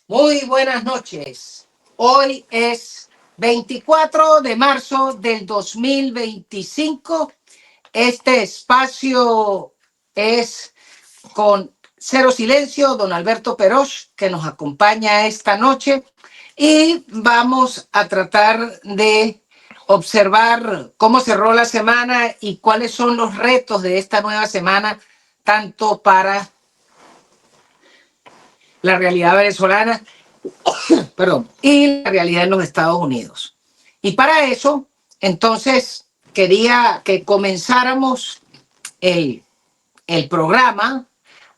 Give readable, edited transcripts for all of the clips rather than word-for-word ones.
Muy buenas noches. Hoy es 24 de marzo del 2025. Este espacio es con Cero Silencio, don Alberto Perosh, que nos acompaña esta noche. Y vamos a tratar de observar cómo cerró la semana y cuáles son los retos de esta nueva semana, tanto para la realidad venezolana y la realidad en los Estados Unidos. Y para eso, entonces, quería que comenzáramos el, el programa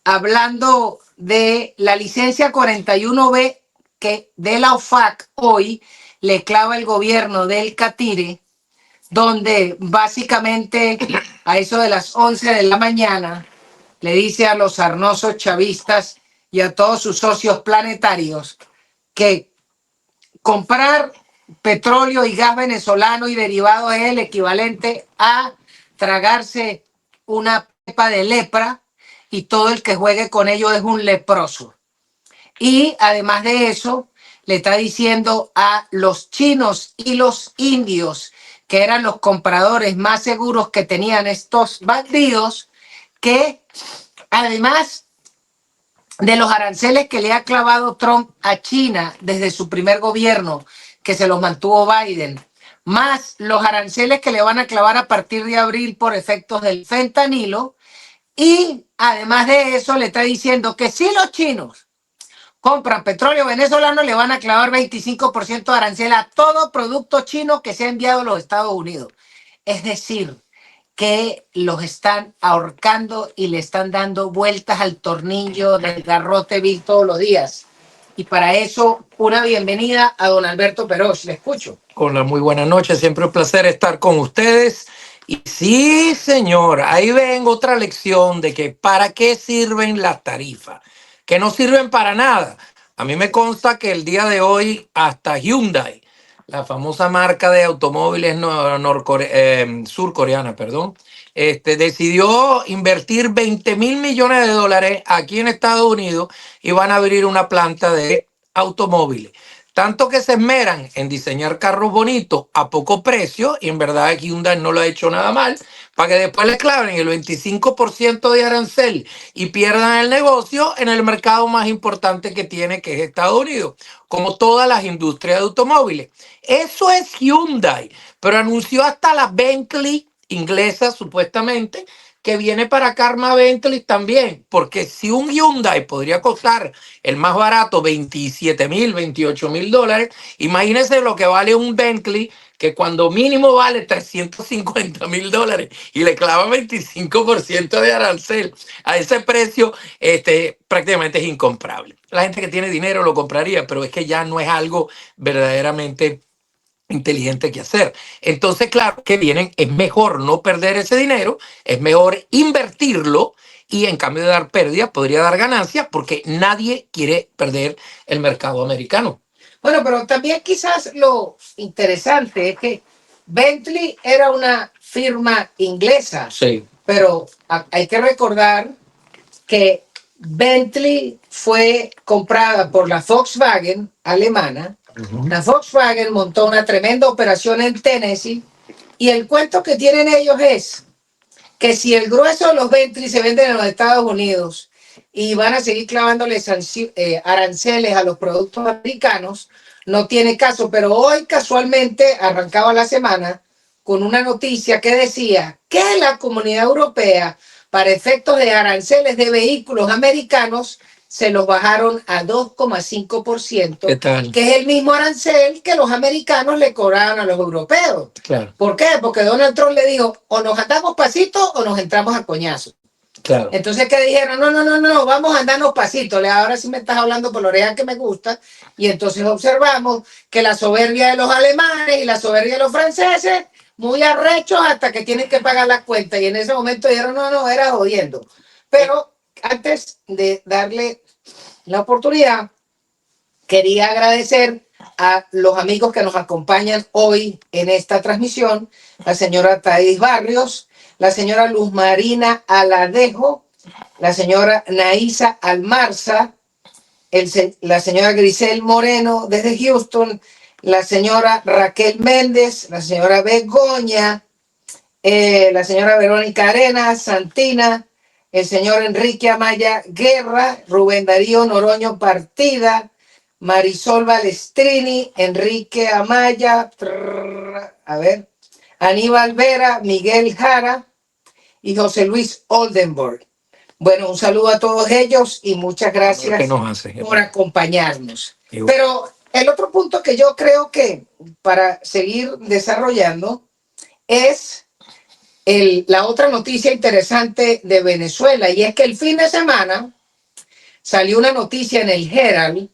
hablando de la licencia 41B que de la OFAC hoy le clava el gobierno del Catire, donde básicamente a eso de las 11 de la mañana le dice a los sarnosos chavistas y a todos sus socios planetarios que comprar petróleo y gas venezolano y derivados es el equivalente a tragarse una pepa de lepra y todo el que juegue con ello es un leproso. Y además de eso, le está diciendo a los chinos y los indios, que eran los compradores más seguros que tenían estos bandidos, que además de los aranceles que le ha clavado Trump a China desde su primer gobierno, que se los mantuvo Biden, más los aranceles que le van a clavar a partir de abril por efectos del fentanilo, y además de eso le está diciendo que si los chinos compran petróleo venezolano, le van a clavar 25% de arancel a todo producto chino que sea enviado a los Estados Unidos. Es decir, que los están ahorcando y le están dando vueltas al tornillo del garrote vil todos los días. Y para eso, una bienvenida a don Alberto Perosh. Le escucho. Hola, muy buenas noches. Siempre un placer estar con ustedes. Y sí, señor, ahí ven otra lección de que para qué sirven las tarifas, que no sirven para nada. A mí me consta que el día de hoy hasta Hyundai, la famosa marca de automóviles surcoreana, perdón, decidió invertir 20.000 millones de dólares aquí en Estados Unidos y van a abrir una planta de automóviles. Tanto que se esmeran en diseñar carros bonitos a poco precio, y en verdad Hyundai no lo ha hecho nada mal, para que después le claven el 25% de arancel y pierdan el negocio en el mercado más importante que tiene, que es Estados Unidos, como todas las industrias de automóviles. Eso es Hyundai, pero anunció hasta la Bentley inglesa, supuestamente, que viene para Karma Bentley también, porque si un Hyundai podría costar el más barato 27.000, 28.000 dólares, imagínense lo que vale un Bentley, que cuando mínimo vale 350.000 dólares y le clava 25% de arancel a ese precio, prácticamente es incomprable. La gente que tiene dinero lo compraría, pero es que ya no es algo verdaderamente inteligente que hacer. Entonces, claro, que vienen, es mejor no perder ese dinero, es mejor invertirlo y en cambio de dar pérdidas, podría dar ganancias porque nadie quiere perder el mercado americano. Bueno, pero también quizás lo interesante es que Bentley era una firma inglesa, Sí. Pero hay que recordar que Bentley fue comprada por la Volkswagen alemana. La Volkswagen montó una tremenda operación en Tennessee y el cuento que tienen ellos es que si el grueso de los Bentley se venden en los Estados Unidos y van a seguir clavándoles aranceles a los productos americanos, no tiene caso. Pero hoy casualmente arrancaba la semana con una noticia que decía que la Comunidad Europea, para efectos de aranceles de vehículos americanos, se los bajaron a 2,5%, que es el mismo arancel que los americanos le cobraban a los europeos. Claro. ¿Por qué? Porque Donald Trump le dijo, o nos andamos pasitos o nos entramos a coñazo. Claro. Entonces, ¿qué dijeron? No, vamos a andarnos pasitos. Ahora sí me estás hablando por la oreja que me gusta. Y entonces observamos que la soberbia de los alemanes y la soberbia de los franceses, muy arrechos hasta que tienen que pagar las cuentas. Y en ese momento dijeron, no, era jodiendo. Pero antes de darle la oportunidad, quería agradecer a los amigos que nos acompañan hoy en esta transmisión, la señora Thais Barrios, la señora Luz Marina Aladejo, la señora Naisa Almarza, la señora Grisel Moreno desde Houston, la señora Raquel Méndez, la señora Begoña, la señora Verónica Arenas, Santina, el señor Enrique Amaya Guerra, Rubén Darío Noroño Partida, Marisol Balestrini, Enrique Amaya, Aníbal Vera, Miguel Jara y José Luis Oldenburg. Bueno, un saludo a todos ellos y muchas gracias por acompañarnos. Pero el otro punto que yo creo que para seguir desarrollando es la otra noticia interesante de Venezuela, y es que el fin de semana salió una noticia en el Herald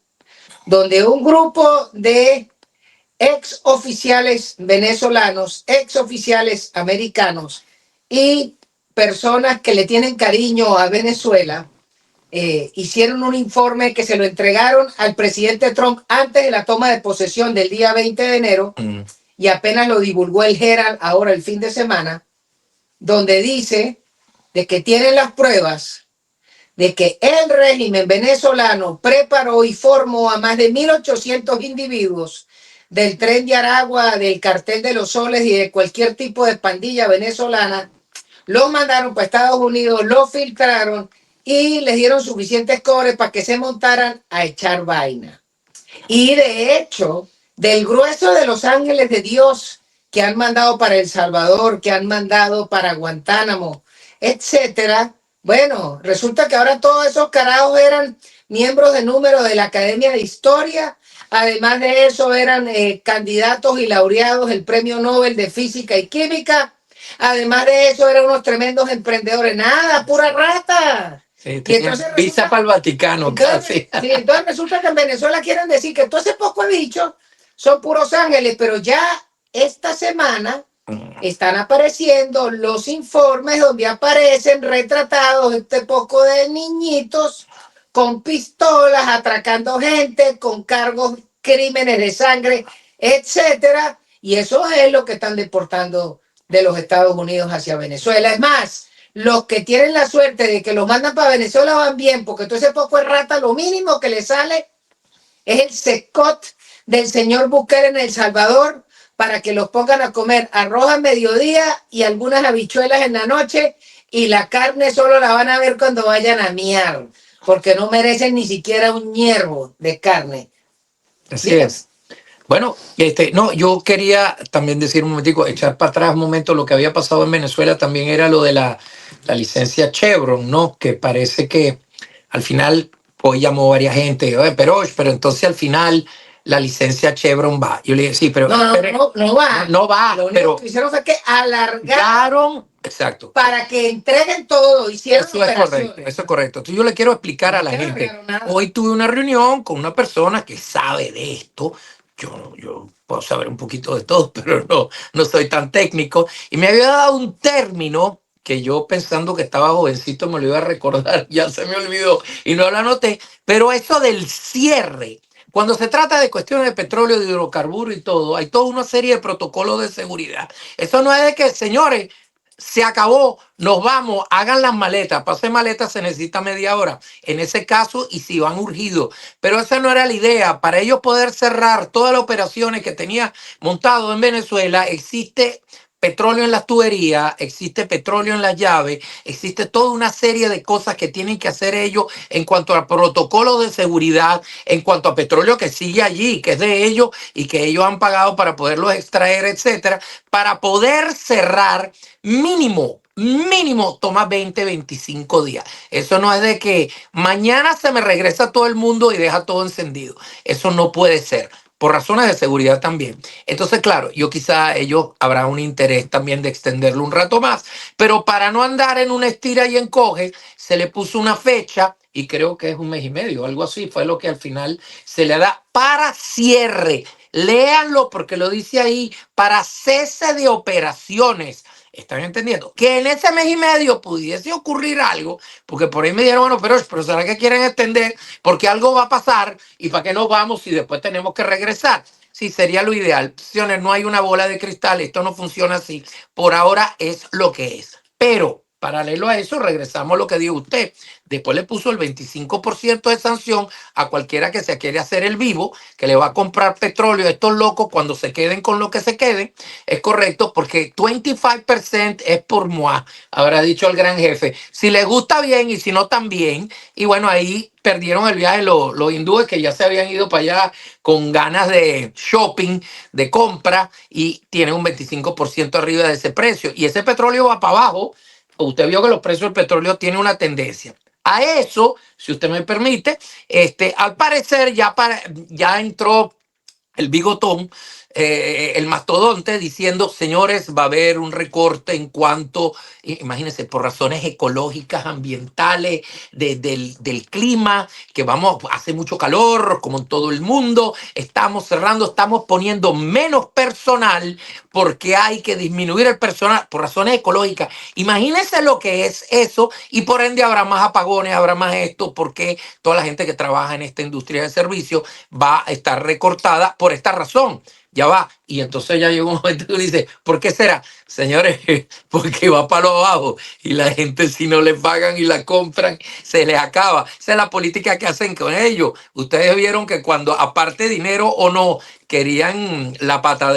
donde un grupo de ex oficiales venezolanos, ex oficiales americanos y personas que le tienen cariño a Venezuela hicieron un informe que se lo entregaron al presidente Trump antes de la toma de posesión del día 20 de enero y apenas lo divulgó el Herald ahora el fin de semana, donde dice de que tienen las pruebas de que el régimen venezolano preparó y formó a más de 1.800 individuos del Tren de Aragua, del Cartel de los Soles y de cualquier tipo de pandilla venezolana. Los mandaron para Estados Unidos, los filtraron y les dieron suficientes cobres para que se montaran a echar vaina. Y de hecho, del grueso de los ángeles de Dios que han mandado para El Salvador, que han mandado para Guantánamo, etcétera, bueno, resulta que ahora todos esos carajos eran miembros de número de la Academia de Historia. Además de eso, eran candidatos y laureados del Premio Nobel de Física y Química. Además de eso, eran unos tremendos emprendedores. Nada, pura rata. Sí, y entonces visa para el Vaticano. Entonces, sí, entonces resulta que en Venezuela quieren decir que todo ese poco de bichos son puros ángeles, pero ya esta semana están apareciendo los informes donde aparecen retratados este poco de niñitos con pistolas, atracando gente, con cargos, crímenes de sangre, etcétera. Y eso es lo que están deportando de los Estados Unidos hacia Venezuela. Es más, los que tienen la suerte de que los mandan para Venezuela van bien, porque todo ese poco de rata, lo mínimo que le sale es el secot del señor Bukele en El Salvador para que los pongan a comer arroz a mediodía y algunas habichuelas en la noche, y la carne solo la van a ver cuando vayan a miar, porque no merecen ni siquiera un hierbo de carne. Así es. Bueno, no, yo quería también decir un momentico, echar para atrás un momento, lo que había pasado en Venezuela también era lo de la licencia Chevron, ¿no? Que parece que al final, hoy llamó varias gente, pero entonces al final la licencia Chevron va. Yo le dije, sí, pero... No va. No va, lo único pero... que hicieron fue que alargaron exacto. Para que entreguen todo, hicieron eso es correcto, eso es correcto. Entonces yo le quiero explicar a la gente. Hoy tuve una reunión con una persona que sabe de esto. Yo puedo saber un poquito de todo, pero no soy tan técnico. Y me había dado un término que yo, pensando que estaba jovencito, me lo iba a recordar, ya se me olvidó y no lo anoté. Pero eso del cierre, cuando se trata de cuestiones de petróleo, de hidrocarburos y todo, hay toda una serie de protocolos de seguridad. Eso no es de que, señores, se acabó, nos vamos, hagan las maletas. Para hacer maletas se necesita media hora. En ese caso, y si van urgidos. Pero esa no era la idea. Para ellos poder cerrar todas las operaciones que tenía montado en Venezuela, existe petróleo en las tuberías, existe petróleo en las llaves, existe toda una serie de cosas que tienen que hacer ellos en cuanto a protocolos de seguridad, en cuanto a petróleo que sigue allí, que es de ellos y que ellos han pagado para poderlo extraer, etcétera, para poder cerrar mínimo toma 20-25 días. Eso no es de que mañana se me regresa todo el mundo y deja todo encendido. Eso no puede ser. Por razones de seguridad también. Entonces, claro, quizá ellos habrá un interés también de extenderlo un rato más, pero para no andar en una estira y encoge, se le puso una fecha, y creo que es 1 mes y medio, algo así, fue lo que al final se le da para cierre. Léanlo porque lo dice ahí, para cese de operaciones. ¿Están entendiendo? Que en ese 1 mes y medio pudiese ocurrir algo, porque por ahí me dijeron, bueno, pero ¿será que quieren extender? Porque algo va a pasar y ¿para qué nos vamos si después tenemos que regresar? Sí, sería lo ideal. No hay una bola de cristal, esto no funciona así. Por ahora es lo que es. Pero Paralelo a eso, regresamos a lo que dijo usted. Después le puso el 25% de sanción a cualquiera que se quiere hacer el vivo, que le va a comprar petróleo a estos locos cuando se queden con lo que se queden. Es correcto, porque 25% es por moi, habrá dicho el gran jefe. Si les gusta bien y si no también. Y bueno, ahí perdieron el viaje los hindúes que ya se habían ido para allá con ganas de shopping, de compra, y tienen un 25% arriba de ese precio. Y ese petróleo va para abajo. Usted vio que los precios del petróleo tienen una tendencia. A eso, si usted me permite, al parecer ya entró el bigotón, el mastodonte, diciendo, señores, va a haber un recorte en cuanto, imagínense, por razones ecológicas, ambientales, del clima, que hace mucho calor, como en todo el mundo, estamos cerrando, estamos poniendo menos personal porque hay que disminuir el personal por razones ecológicas. Imagínense lo que es eso, y por ende habrá más apagones, habrá más esto, porque toda la gente que trabaja en esta industria de servicios va a estar recortada por esta razón. Ya va. Y entonces ya llegó un momento que uno dice, ¿por qué será? Señores, porque va para lo abajo y la gente, si no les pagan y la compran, se les acaba. Esa es la política que hacen con ellos. Ustedes vieron que cuando, aparte dinero o no, querían la pata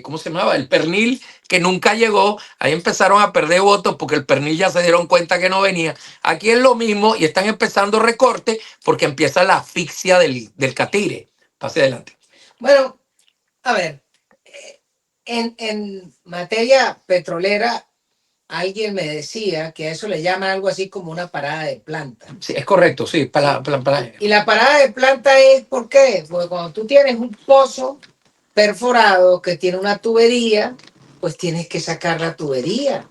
¿cómo se llamaba? El pernil, que nunca llegó. Ahí empezaron a perder votos porque el pernil ya se dieron cuenta que no venía. Aquí es lo mismo y están empezando recortes porque empieza la asfixia del catire. Pase adelante. Bueno, a ver, en materia petrolera, alguien me decía que a eso le llaman algo así como una parada de planta. Sí, es correcto, sí. Y la parada de planta es, ¿por qué? Porque cuando tú tienes un pozo perforado que tiene una tubería, pues tienes que sacar la tubería.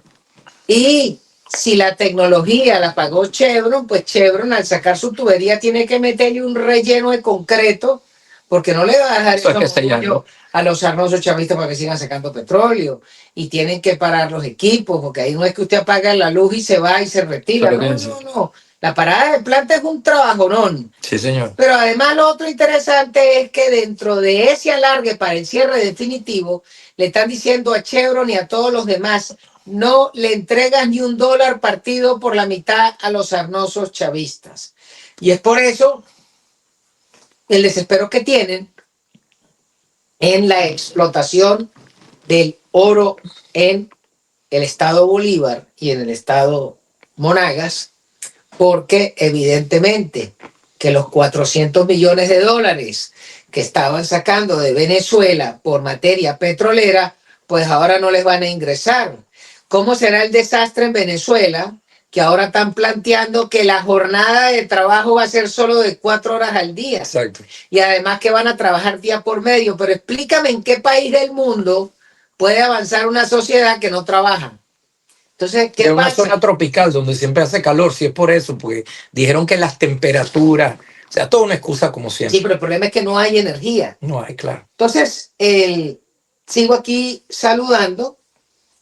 Y si la tecnología la pagó Chevron, pues Chevron al sacar su tubería tiene que meterle un relleno de concreto, porque no le va a dejar Eso es eso castellano. a los sarnosos chavistas para que sigan sacando petróleo. Y tienen que parar los equipos, porque ahí no es que usted apaga la luz y se va y se retira. Pero No, que no, no. La parada de planta es un trabajonón. sí, señor. Pero además lo otro interesante es que dentro de ese alargue para el cierre definitivo, le están diciendo a Chevron y a todos los demás, no le entregas ni un dólar partido por la mitad a los sarnosos chavistas. Y es por eso el desespero que tienen en la explotación del oro en el estado Bolívar y en el estado Monagas, porque evidentemente que los 400 millones de dólares que estaban sacando de Venezuela por materia petrolera, pues ahora no les van a ingresar. ¿Cómo será el desastre en Venezuela? Que ahora están planteando que la jornada de trabajo va a ser solo de 4 horas al día. Exacto. Y además que van a trabajar día por medio. Pero explícame en qué país del mundo puede avanzar una sociedad que no trabaja. Entonces, ¿qué De una pasa? zona tropical donde siempre hace calor, si es por eso, porque dijeron que las temperaturas, o sea, toda una excusa como siempre. Sí, pero el problema es que no hay energía. No hay, claro. Entonces, sigo aquí saludando.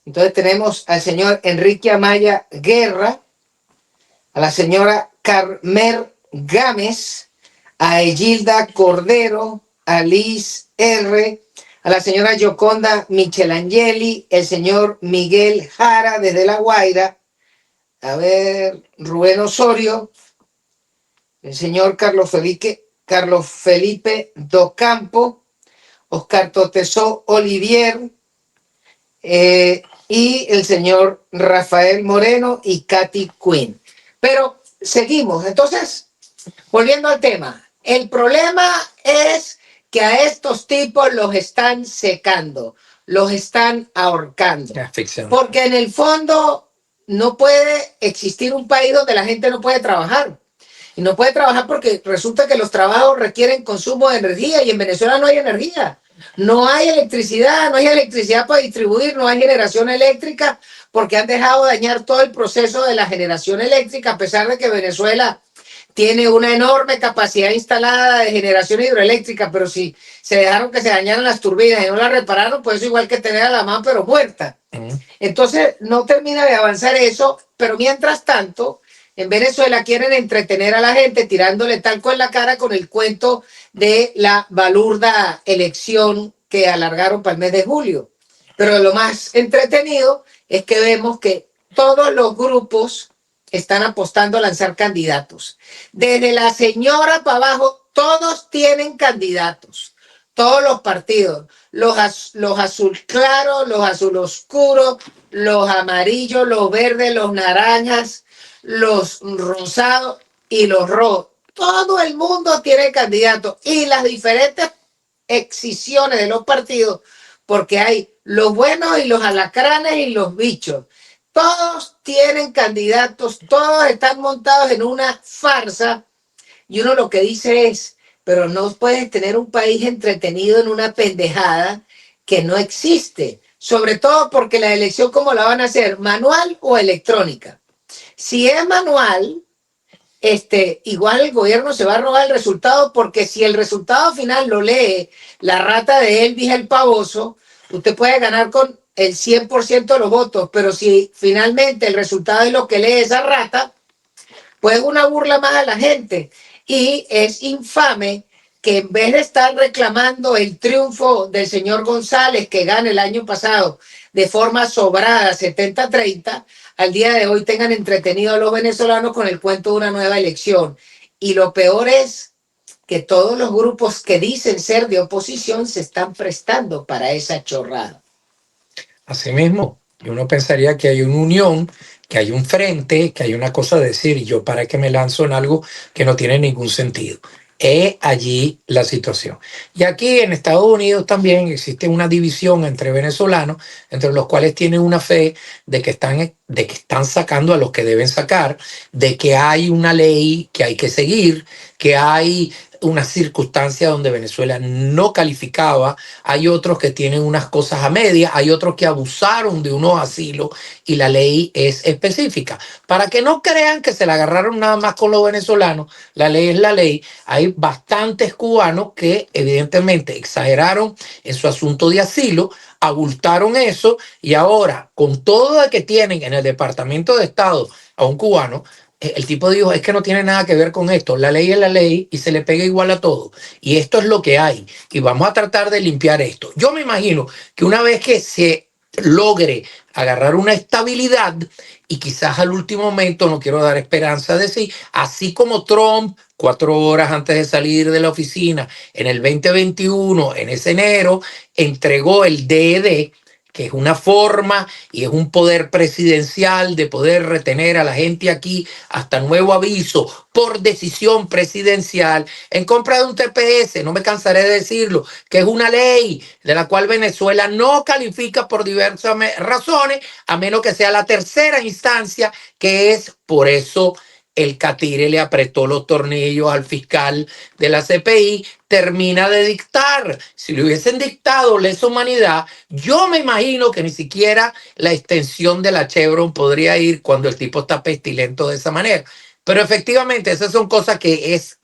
Entonces tenemos al señor Enrique Amaya Guerra, a la señora Carmer Gámez, a Egilda Cordero, a Liz R., a la señora Yoconda Michelangeli, el señor Miguel Jara desde La Guaira, a ver, Rubén Osorio, el señor Carlos Felipe Docampo, Oscar Totesó Olivier, y el señor Rafael Moreno y Katy Quinn. Pero seguimos. Entonces, volviendo al tema, el problema es que a estos tipos los están secando, los están ahorcando. Porque en el fondo no puede existir un país donde la gente no puede trabajar. Y no puede trabajar porque resulta que los trabajos requieren consumo de energía y en Venezuela no hay energía. No hay electricidad, no hay electricidad para distribuir, no hay generación eléctrica porque han dejado dañar todo el proceso de la generación eléctrica, a pesar de que Venezuela tiene una enorme capacidad instalada de generación hidroeléctrica, pero si se dejaron que se dañaran las turbinas y no las repararon, pues es igual que tener a la mano pero muerta. Entonces no termina de avanzar eso, pero mientras tanto, en Venezuela quieren entretener a la gente tirándole talco en la cara con el cuento de la balurda elección que alargaron para el mes de julio. Pero lo más entretenido es que vemos que todos los grupos están apostando a lanzar candidatos. Desde la señora para abajo, todos tienen candidatos. Todos los partidos. Los azul claros, los azul oscuros, los amarillos, los verdes, los naranjas, los rosados y los rojos. Todo el mundo tiene candidatos. Y las diferentes excisiones de los partidos, porque hay los buenos y los alacranes y los bichos. Todos tienen candidatos, todos están montados en una farsa y uno lo que dice es, pero no puedes tener un país entretenido en una pendejada que no existe, sobre todo porque la elección, ¿cómo la van a hacer? ¿Manual o electrónica? Si es manual, igual el gobierno se va a robar el resultado, porque si el resultado final lo lee la rata de Elvis el Pavoso, usted puede ganar con el 100% de los votos, pero si finalmente el resultado es lo que lee esa rata, pues una burla más a la gente. Y es infame que en vez de estar reclamando el triunfo del señor González, que gana el año pasado de forma sobrada 70-30, al día de hoy tengan entretenidos a los venezolanos con el cuento de una nueva elección. Y lo peor es que todos los grupos que dicen ser de oposición se están prestando para esa chorrada. Asimismo, y uno pensaría que hay una unión, que hay un frente, que hay una cosa a decir, y yo para qué me lanzo en algo que no tiene ningún sentido. Es allí la situación. Y aquí en Estados Unidos también existe una división entre venezolanos, entre los cuales tienen una fe de que están sacando a los que deben sacar, de que hay una ley que hay que seguir, que hay una circunstancia donde Venezuela no calificaba, hay otros que tienen unas cosas a medias, hay otros que abusaron de unos asilos y la ley es específica. Para que no crean que se la agarraron nada más con los venezolanos, la ley es la ley. Hay bastantes cubanos que evidentemente exageraron en su asunto de asilo, abultaron eso y ahora con todo lo que tienen en el Departamento de Estado a un cubano, el tipo dijo, es que no tiene nada que ver con esto, la ley es la ley y se le pega igual a todo. Y esto es lo que hay y vamos a tratar de limpiar esto. Yo me imagino que una vez que se logre agarrar una estabilidad y quizás al último momento, no quiero dar esperanza de sí, así como Trump 4 horas antes de salir de la oficina en el 2021, en ese enero, entregó el DED, que es una forma y es un poder presidencial de poder retener a la gente aquí hasta nuevo aviso por decisión presidencial en compra de un TPS, no me cansaré de decirlo, que es una ley de la cual Venezuela no califica por diversas razones, a menos que sea la tercera instancia, que es por eso el Catire le apretó los tornillos al fiscal de la CPI, termina de dictar. Si le hubiesen dictado lesa humanidad, yo me imagino que ni siquiera la extensión de la Chevron podría ir cuando el tipo está pestilento de esa manera. Pero efectivamente, esas son cosas que es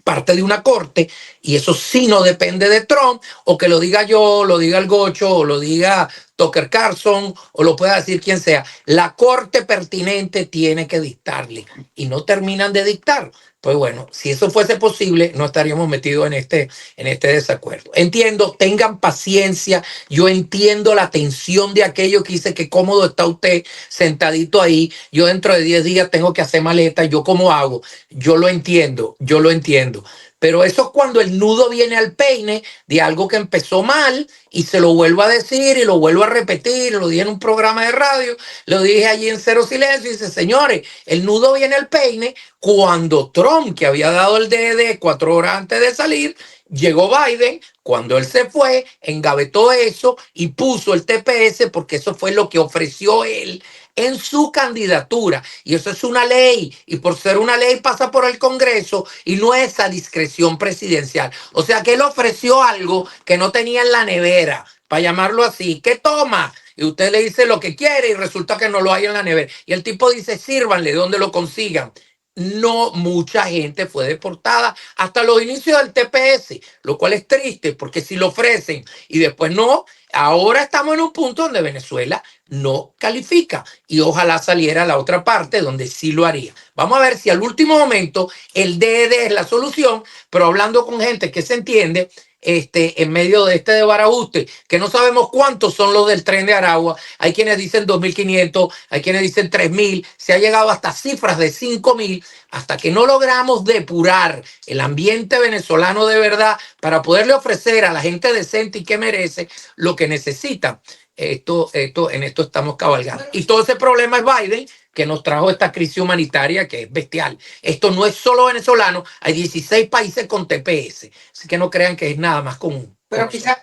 parte de una corte y eso sí no depende de Trump, o que lo diga yo, lo diga el Gocho, o lo diga Tucker Carlson, o lo pueda decir quien sea. La corte pertinente tiene que dictarle y no terminan de dictar. Pues bueno, si eso fuese posible, no estaríamos metidos en este desacuerdo. Entiendo, tengan paciencia. Yo entiendo la tensión de aquello que dice que cómodo está usted sentadito ahí. Yo dentro de 10 días tengo que hacer maleta. ¿Yo cómo hago? Yo lo entiendo, yo lo entiendo. Pero eso es cuando el nudo viene al peine de algo que empezó mal y se lo vuelvo a decir y lo vuelvo a repetir. Lo dije en un programa de radio, lo dije allí en Cero Silencio y dice, señores, el nudo viene al peine cuando Trump, que había dado el DD 4 horas antes de salir, llegó Biden, cuando él se fue, engavetó eso y puso el TPS porque eso fue lo que ofreció él en su candidatura. Y eso es una ley. Y por ser una ley pasa por el Congreso y no es a discreción presidencial. O sea que él ofreció algo que no tenía en la nevera, para llamarlo así. ¿Qué toma? Y usted le dice lo que quiere y resulta que no lo hay en la nevera. Y el tipo dice, sírvanle donde lo consigan. No mucha gente fue deportada hasta los inicios del TPS, lo cual es triste porque si lo ofrecen y después no, ahora estamos en un punto donde Venezuela no califica y ojalá saliera la otra parte donde sí lo haría. Vamos a ver si al último momento el DED es la solución, pero hablando con gente que se entiende, en medio de este desbarajuste, que no sabemos cuántos son los del Tren de Aragua. Hay quienes dicen 2.500, hay quienes dicen 3.000, se ha llegado hasta cifras de 5.000, hasta que no logramos depurar el ambiente venezolano de verdad para poderle ofrecer a la gente decente y que merece lo que necesita. En esto estamos cabalgando. Y todo ese problema es Biden, que nos trajo esta crisis humanitaria que es bestial. Esto no es solo venezolano, hay 16 países con TPS, así que no crean que es nada más común. Pero quizás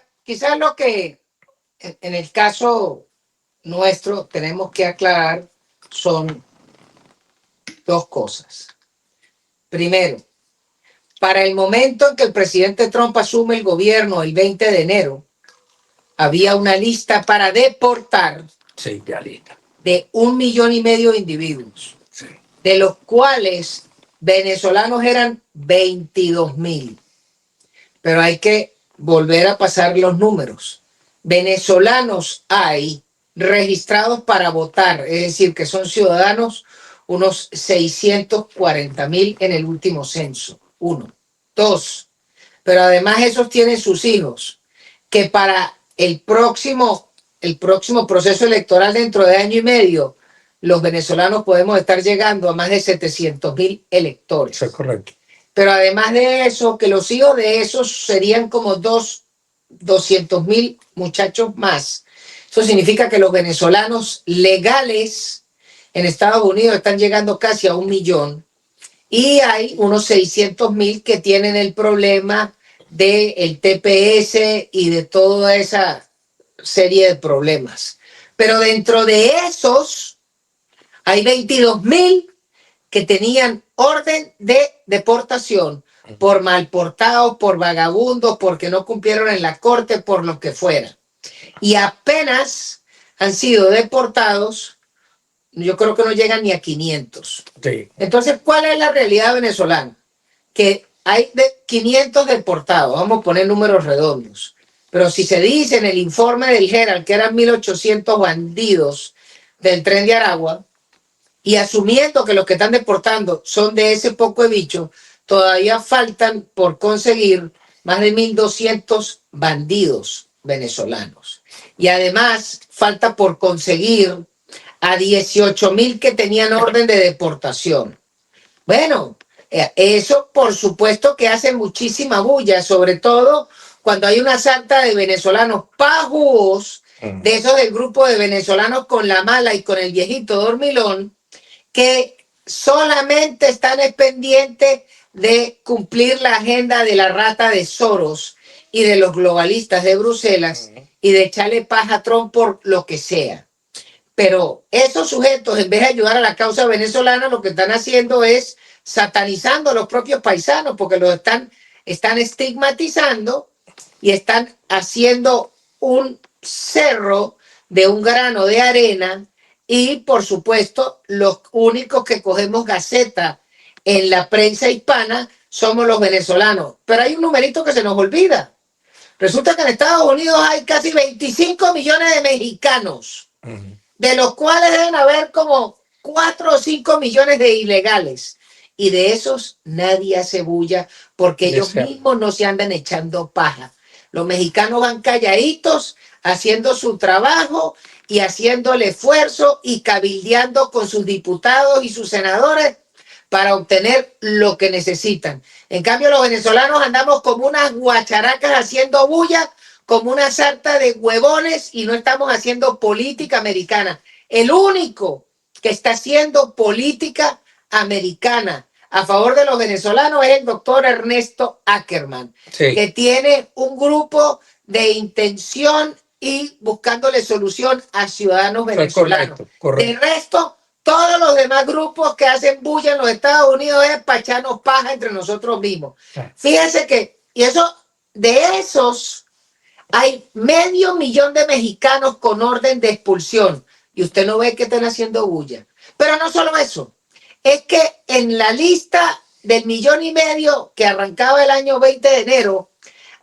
lo que en el caso nuestro tenemos que aclarar son dos cosas. Primero, para el momento en que el presidente Trump asume el gobierno el 20 de enero, había una lista para deportar Sí, ya lista. de 1,5 millones de individuos, Sí. de los cuales venezolanos eran 22,000. Pero hay que volver a pasar los números. Venezolanos hay registrados para votar, es decir, que son ciudadanos, unos 640,000 en el último censo. Uno. Dos. Pero además esos tienen sus hijos, que para el próximo proceso electoral dentro de año y medio, los venezolanos podemos estar llegando a más de 700,000 electores. Eso es correcto. Pero además de eso, que los hijos de esos serían como 200,000 muchachos más. Eso significa que los venezolanos legales en Estados Unidos están llegando casi a 1 millón. Y hay unos 600,000 que tienen el problema del TPS y de toda esa serie de problemas. Pero dentro de esos hay 22,000 que tenían orden de deportación por malportados, por vagabundos, porque no cumplieron en la corte, por lo que fuera. Y apenas han sido deportados, yo creo que no llegan ni a 500. Sí. Entonces, ¿cuál es la realidad venezolana? Que hay 500 deportados, vamos a poner números redondos. Pero si se dice en el informe del Herald que eran 1,800 bandidos del Tren de Aragua, y asumiendo que los que están deportando son de ese poco de bicho, todavía faltan por conseguir más de 1,200 bandidos venezolanos. Y además falta por conseguir a 18,000 que tenían orden de deportación. Bueno, eso por supuesto que hace muchísima bulla, sobre todo cuando hay una sarta de venezolanos pajúos, de esos del grupo de venezolanos con la mala y con el viejito dormilón, que solamente están pendientes de cumplir la agenda de la rata de Soros y de los globalistas de Bruselas y de echarle paja a Trump por lo que sea. Pero esos sujetos, en vez de ayudar a la causa venezolana, lo que están haciendo es satanizando a los propios paisanos, porque los están estigmatizando y están haciendo un cerro de un grano de arena. Y, por supuesto, los únicos que cogemos gaceta en la prensa hispana somos los venezolanos. Pero hay un numerito que se nos olvida. Resulta que en Estados Unidos hay casi 25 millones de mexicanos, de los cuales deben haber como 4 o 5 millones de ilegales. Y de esos nadie hace bulla porque ellos mismos no se andan echando paja. Los mexicanos van calladitos, haciendo su trabajo y haciendo el esfuerzo y cabildeando con sus diputados y sus senadores para obtener lo que necesitan. En cambio, los venezolanos andamos como unas guacharacas haciendo bulla, como una sarta de huevones, y no estamos haciendo política americana. El único que está haciendo política americana a favor de los venezolanos es el doctor Ernesto Ackerman, Sí. que tiene un grupo de intención y buscándole solución a ciudadanos venezolanos. Correcto. De resto, todos los demás grupos que hacen bulla en los Estados Unidos es para echarnos paja entre nosotros mismos. Fíjense que, y eso, de esos, hay 500,000 de mexicanos con orden de expulsión. Y usted no ve que están haciendo bulla. Pero no solo eso, es que en la lista del 1,5 millones que arrancaba el año 20 de enero,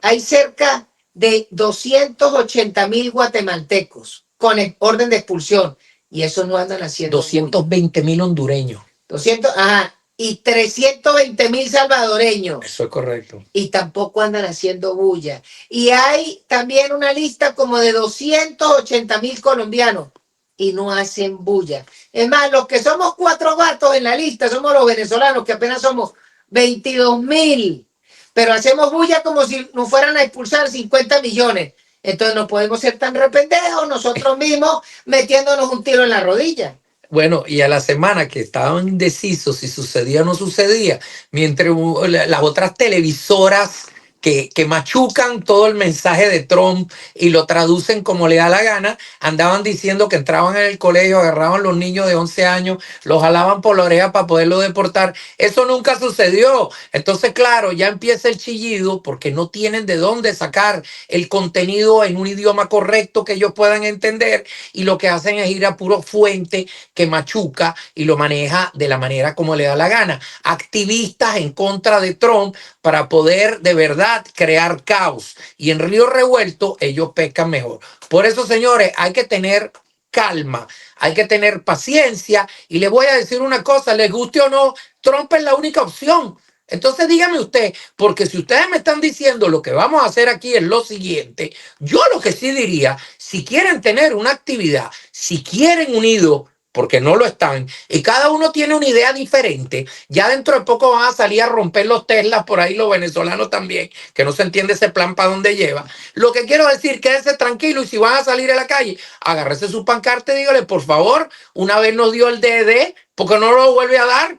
hay cerca de 280.000 guatemaltecos con orden de expulsión. Y esos no andan haciendo 220.000 hondureños. 200, ajá, y 320.000 salvadoreños. Eso es correcto. Y tampoco andan haciendo bulla. Y hay también una lista como de 280.000 colombianos y no hacen bulla. Es más, los que somos 4 gatos en la lista somos los venezolanos, que apenas somos 22.000. Pero hacemos bulla como si nos fueran a expulsar 50 millones. Entonces no podemos ser tan rependejos nosotros mismos metiéndonos un tiro en la rodilla. Bueno, y a la semana que estaban indecisos si sucedía o no sucedía, mientras las otras televisoras que machucan todo el mensaje de Trump y lo traducen como le da la gana, andaban diciendo que entraban en el colegio, agarraban los niños de 11 años, los jalaban por la oreja para poderlo deportar. Eso nunca sucedió. Entonces, claro, ya empieza el chillido porque no tienen de dónde sacar el contenido en un idioma correcto que ellos puedan entender, y lo que hacen es ir a puro fuente que machuca y lo maneja de la manera como le da la gana. Activistas en contra de Trump para poder de verdad crear caos. Y en Río Revuelto ellos pescan mejor. Por eso, señores, hay que tener calma, hay que tener paciencia. Y les voy a decir una cosa, les guste o no, Trump es la única opción. Entonces dígame usted, porque si ustedes me están diciendo lo que vamos a hacer aquí es lo siguiente, yo lo que sí diría, si quieren tener una actividad, si quieren unido, porque no lo están, y cada uno tiene una idea diferente, ya dentro de poco van a salir a romper los Teslas por ahí los venezolanos también, que no se entiende ese plan para dónde lleva. Lo que quiero decir, quédense tranquilos, y si van a salir a la calle, agárrese su pancarta y dígale, por favor, una vez nos dio el DD, porque no lo vuelve a dar.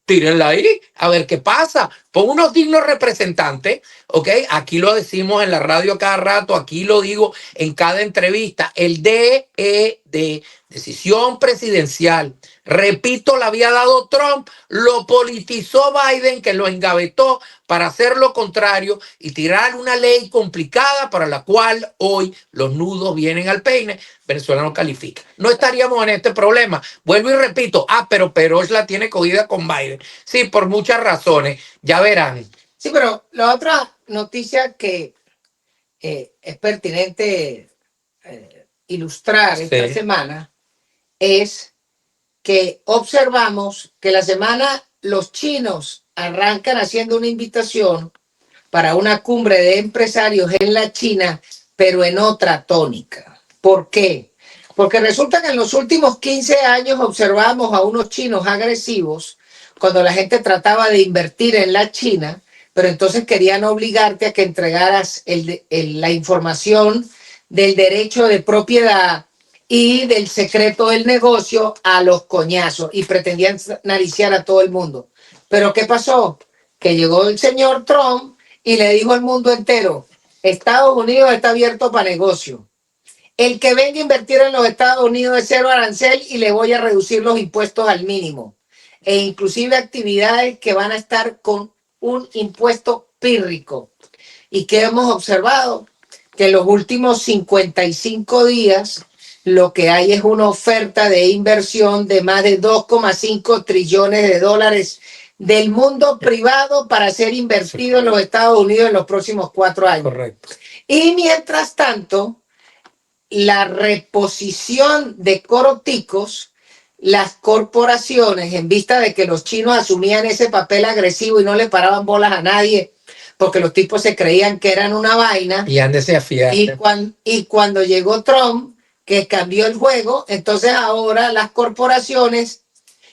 Tírenla ahí, a ver qué pasa. Pon unos dignos representantes, ¿ok? Aquí lo decimos en la radio cada rato, aquí lo digo en cada entrevista. El DED, decisión presidencial, repito, la había dado Trump, lo politizó Biden, que lo engavetó para hacer lo contrario y tirar una ley complicada para la cual hoy los nudos vienen al peine. Venezuela no califica. No estaríamos en este problema. Vuelvo y repito, pero Peroz la tiene cogida con Biden. Sí, por muchas razones. Ya verán. Sí, pero la otra noticia que es pertinente ilustrar esta semana es que observamos que la semana los chinos arrancan haciendo una invitación para una cumbre de empresarios en la China, pero en otra tónica. ¿Por qué? Porque resulta que en los últimos 15 años observamos a unos chinos agresivos cuando la gente trataba de invertir en la China, pero entonces querían obligarte a que entregaras la información del derecho de propiedad y del secreto del negocio a los coñazos, y pretendían nariciar a todo el mundo. Pero ¿qué pasó? Que llegó el señor Trump y le dijo al mundo entero, Estados Unidos está abierto para negocio. El que venga a invertir en los Estados Unidos es cero arancel y le voy a reducir los impuestos al mínimo. E inclusive actividades que van a estar con un impuesto pírrico. ¿Y qué hemos observado? Que en los últimos 55 días lo que hay es una oferta de inversión de más de 2,5 trillones de dólares del mundo privado para ser invertido en los Estados Unidos en los próximos 4 años. Correcto. Y mientras tanto, la reposición de coroticos, las corporaciones, en vista de que los chinos asumían ese papel agresivo y no le paraban bolas a nadie, porque los tipos se creían que eran una vaina. Y ándese a fiar. Y cuando llegó Trump, que cambió el juego, entonces ahora las corporaciones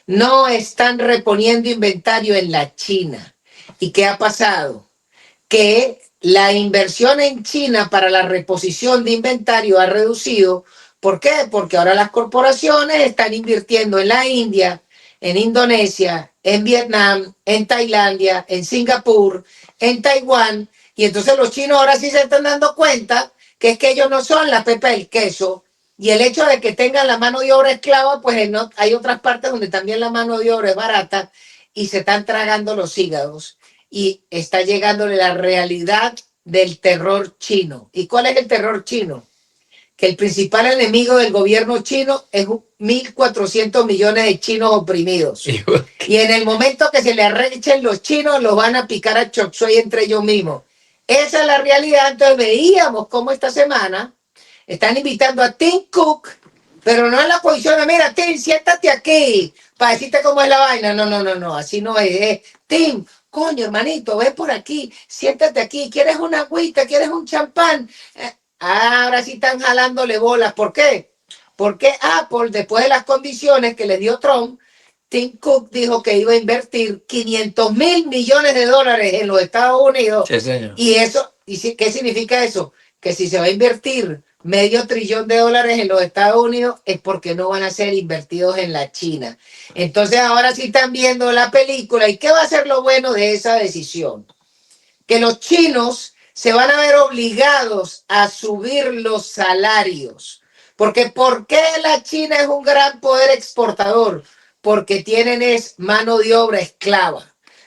no están reponiendo inventario en la China. ¿Y qué ha pasado? Que la inversión en China para la reposición de inventario ha reducido. ¿Por qué? Porque ahora las corporaciones están invirtiendo en la India, en Indonesia, en Vietnam, en Tailandia, en Singapur, en Taiwán. Y entonces los chinos ahora sí se están dando cuenta que es que ellos no son la pepa del queso. Y el hecho de que tengan la mano de obra esclava, pues hay otras partes donde también la mano de obra es barata y se están tragando los hígados. Y está llegándole la realidad del terror chino. ¿Y cuál es el terror chino? Que el principal enemigo del gobierno chino es 1.400 millones de chinos oprimidos. Y en el momento que se le arrechen los chinos, los van a picar a chop suey entre ellos mismos. Esa es la realidad. Entonces veíamos cómo esta semana están invitando a Tim Cook, pero no en la posición de, mira, Tim, siéntate aquí para decirte cómo es la vaina. No, no, no, no, así no es. Tim, coño, hermanito, ve por aquí, siéntate aquí. ¿Quieres una agüita? ¿Quieres un champán? Ahora sí están jalándole bolas. ¿Por qué? Porque Apple, después de las condiciones que le dio Trump, Tim Cook dijo que iba a invertir 500.000 millones de dólares en los Estados Unidos. Sí, señor. Y eso, ¿qué significa eso? Que si se va a invertir $500 billones en los Estados Unidos es porque no van a ser invertidos en la China. Entonces ahora sí están viendo la película. ¿Y qué va a ser lo bueno de esa decisión? Que los chinos se van a ver obligados a subir los salarios. Porque ¿por qué la China es un gran poder exportador? Porque tienen mano de obra esclava.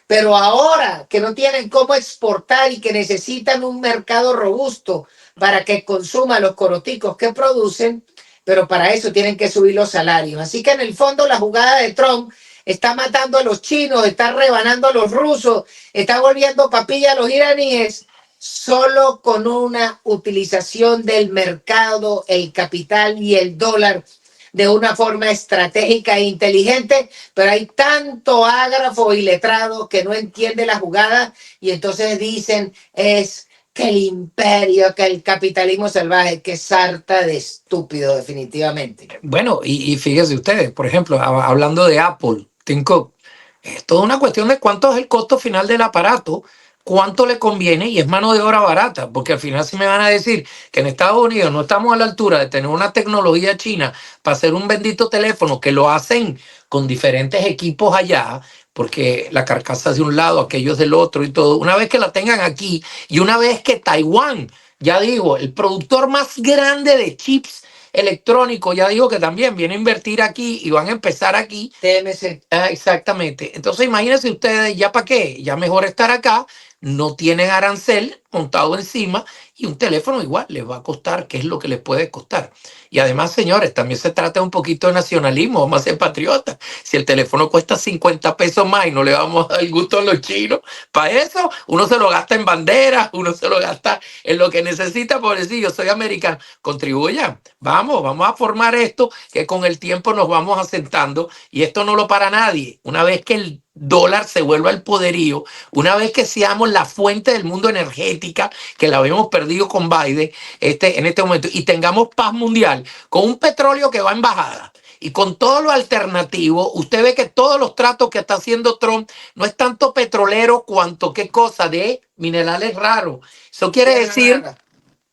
Pero ahora que no tienen cómo exportar y que necesitan un mercado robusto para que consuman los coroticos que producen, pero para eso tienen que subir los salarios. Así que en el fondo la jugada de Trump está matando a los chinos, está rebanando a los rusos, está volviendo papilla a los iraníes, solo con una utilización del mercado, el capital y el dólar de una forma estratégica e inteligente, pero hay tanto ágrafo y letrado que no entiende la jugada y entonces dicen es que el imperio, que el capitalismo salvaje, que sarta de estúpido definitivamente. Bueno, y fíjense ustedes, por ejemplo, hablando de Apple, Tim Cook, es toda una cuestión de cuánto es el costo final del aparato, cuánto le conviene y es mano de obra barata, porque al final si me van a decir que en Estados Unidos no estamos a la altura de tener una tecnología china para hacer un bendito teléfono que lo hacen con diferentes equipos allá, porque la carcasa es de un lado, aquello es del otro y todo, una vez que la tengan aquí y una vez que Taiwán, ya digo, el productor más grande de chips electrónico, ya digo que también viene a invertir aquí y van a empezar aquí. TMC. Exactamente. Entonces imagínense ustedes, ¿ya para qué? Ya mejor estar acá, no tienen arancel montado encima y un teléfono igual les va a costar, ¿qué es lo que les puede costar? Y además, señores, también se trata un poquito de nacionalismo, vamos a ser patriotas. Si el teléfono cuesta 50 pesos más y no le vamos a dar gusto a los chinos, para eso uno se lo gasta en banderas, uno se lo gasta en lo que necesita por decir, yo soy americano. Contribuyan, vamos a formar esto que con el tiempo nos vamos asentando y esto no lo para nadie. Una vez que el dólar se vuelva el poderío, una vez que seamos la fuente del mundo energética, que la habíamos perdido con Biden en este momento, y tengamos paz mundial, con un petróleo que va en bajada, y con todo lo alternativo, usted ve que todos los tratos que está haciendo Trump no es tanto petrolero cuanto qué cosa de minerales raros. Eso quiere decir...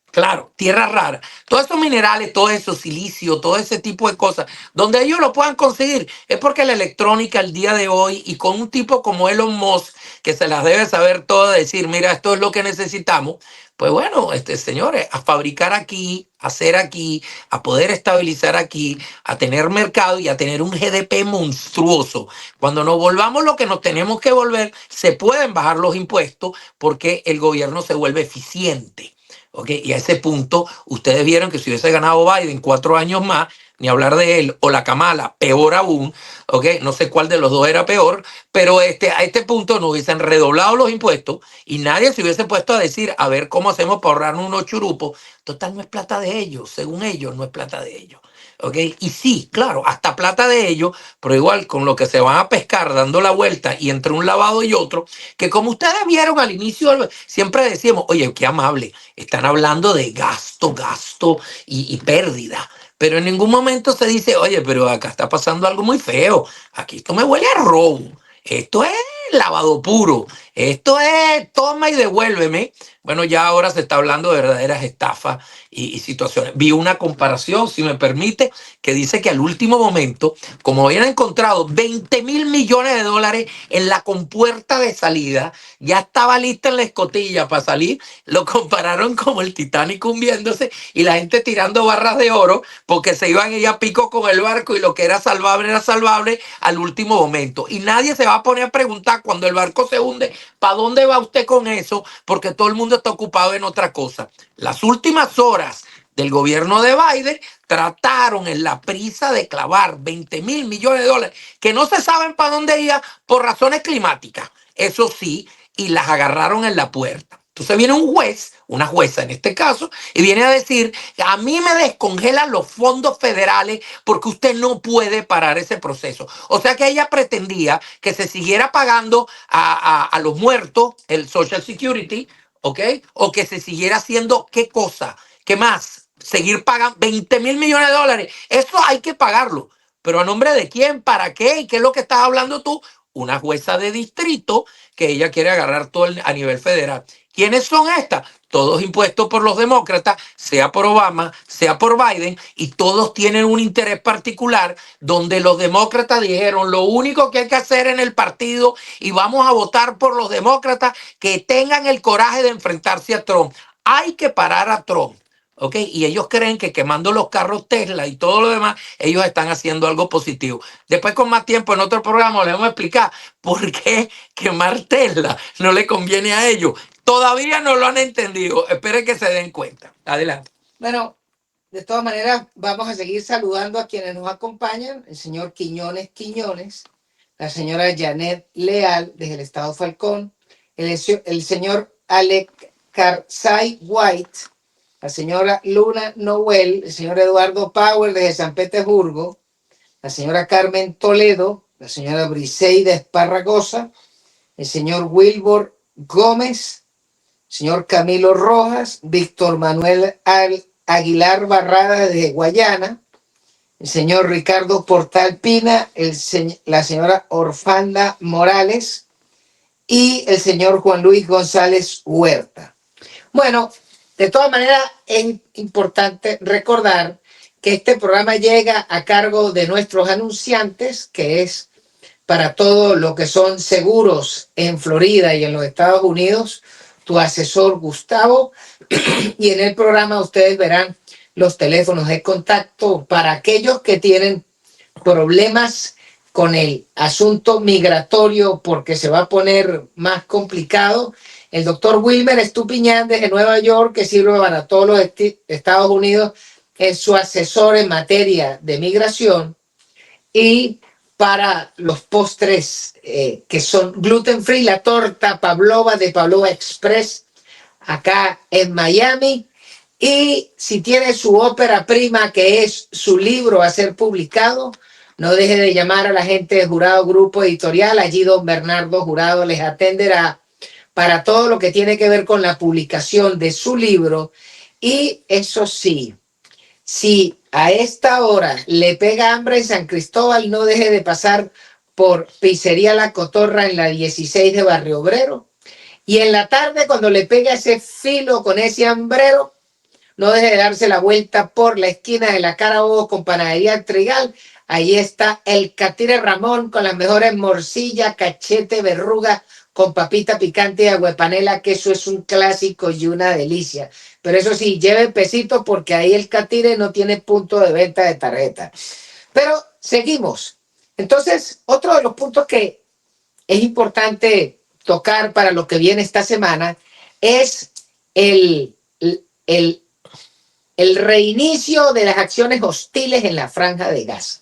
Claro, tierra rara. Todos esos minerales, todo eso, silicio, todo ese tipo de cosas, donde ellos lo puedan conseguir, es porque la electrónica al día de hoy y con un tipo como Elon Musk, que se las debe saber todo, decir, mira, esto es lo que necesitamos, pues bueno, señores, a fabricar aquí, a hacer aquí, a poder estabilizar aquí, a tener mercado y a tener un GDP monstruoso. Cuando nos volvamos lo que nos tenemos que volver, se pueden bajar los impuestos porque el gobierno se vuelve eficiente. Okay, y a ese punto, ustedes vieron que si hubiese ganado Biden 4 años más, ni hablar de él, o la Kamala, peor aún, okay, no sé cuál de los dos era peor, pero a este punto nos hubiesen redoblado los impuestos y nadie se hubiese puesto a decir, a ver cómo hacemos para ahorrarnos unos churupos. Total, no es plata de ellos, según ellos, no es plata de ellos. Okay, y sí, claro, hasta plata de ellos, pero igual con lo que se van a pescar dando la vuelta y entre un lavado y otro, que como ustedes vieron al inicio, siempre decíamos, oye, qué amable, están hablando de gasto y pérdida. Pero en ningún momento se dice, oye, pero acá está pasando algo muy feo. Aquí esto me huele a robo. Esto es lavado puro. Esto es toma y devuélveme. Bueno, ya ahora se está hablando de verdaderas estafas y situaciones. Vi una comparación, si me permite, que dice que al último momento, como habían encontrado 20.000 millones de dólares en la compuerta de salida, ya estaba lista en la escotilla para salir. Lo compararon como el Titanic hundiéndose y la gente tirando barras de oro porque se iban ella a pico con el barco y lo que era salvable al último momento. Y nadie se va a poner a preguntar cuando el barco se hunde, ¿para dónde va usted con eso? Porque todo el mundo está ocupado en otra cosa. Las últimas horas del gobierno de Biden trataron en la prisa de clavar 20.000 millones de dólares que no se saben para dónde iban por razones climáticas. Eso sí, y las agarraron en la puerta. Entonces viene un juez, una jueza en este caso, y viene a decir, a mí me descongelan los fondos federales porque usted no puede parar ese proceso. O sea que ella pretendía que se siguiera pagando a los muertos el Social Security, ¿ok? O que se siguiera haciendo, ¿qué cosa? ¿Qué más? Seguir pagando 20 mil millones de dólares. Eso hay que pagarlo. Pero ¿a nombre de quién? ¿Para qué? ¿Y qué es lo que estás hablando tú? Una jueza de distrito que ella quiere agarrar todo a nivel federal. ¿Quiénes son estas? Todos impuestos por los demócratas, sea por Obama, sea por Biden, y todos tienen un interés particular donde los demócratas dijeron lo único que hay que hacer en el partido y vamos a votar por los demócratas que tengan el coraje de enfrentarse a Trump. Hay que parar a Trump. ¿Ok? Y ellos creen que quemando los carros Tesla y todo lo demás, ellos están haciendo algo positivo. Después, con más tiempo, en otro programa, les vamos a explicar por qué quemar Tesla no le conviene a ellos. Todavía no lo han entendido. Esperen que se den cuenta. Adelante. Bueno, de todas maneras, vamos a seguir saludando a quienes nos acompañan. El señor Quiñones Quiñones, la señora Janet Leal, desde el estado Falcón, el señor Alec Karsai White, la señora Luna Noel, el señor Eduardo Power desde San Petersburgo, la señora Carmen Toledo, la señora Briseida Esparragosa, el señor Wilbur Gómez, el señor Camilo Rojas, Víctor Manuel Aguilar Barrada desde Guayana, el señor Ricardo Portal Pina, la señora Orfanda Morales y el señor Juan Luis González Huerta. Bueno, de todas maneras, es importante recordar que este programa llega a cargo de nuestros anunciantes, que es para todo lo que son seguros en Florida y en los Estados Unidos, tu asesor Gustavo. Y en el programa ustedes verán los teléfonos de contacto para aquellos que tienen problemas con el asunto migratorio porque se va a poner más complicado. El doctor Wilmer Estupiñán desde Nueva York, que sirve para todos los Estados Unidos, es su asesor en materia de migración. Y para los postres que son gluten free, la torta Pavlova de Pavlova Express, acá en Miami. Y si tiene su ópera prima, que es su libro a ser publicado, no deje de llamar a la gente de Jurado Grupo Editorial. Allí don Bernardo Jurado les atenderá para todo lo que tiene que ver con la publicación de su libro. Y eso sí, si a esta hora le pega hambre en San Cristóbal, no deje de pasar por Pizzería La Cotorra en la 16 de Barrio Obrero. Y en la tarde, cuando le pega ese filo con ese hambrero, no deje de darse la vuelta por la esquina de la Carabobo con Panadería Trigal. Ahí está el Catire Ramón con las mejores morcillas, cachete, verruga, con papita picante y aguapanela, que eso es un clásico y una delicia. Pero eso sí, lleve pesito porque ahí el Catire no tiene punto de venta de tarjeta. Pero seguimos. Entonces, otro de los puntos que es importante tocar para lo que viene esta semana es el reinicio de las acciones hostiles en la Franja de Gaza.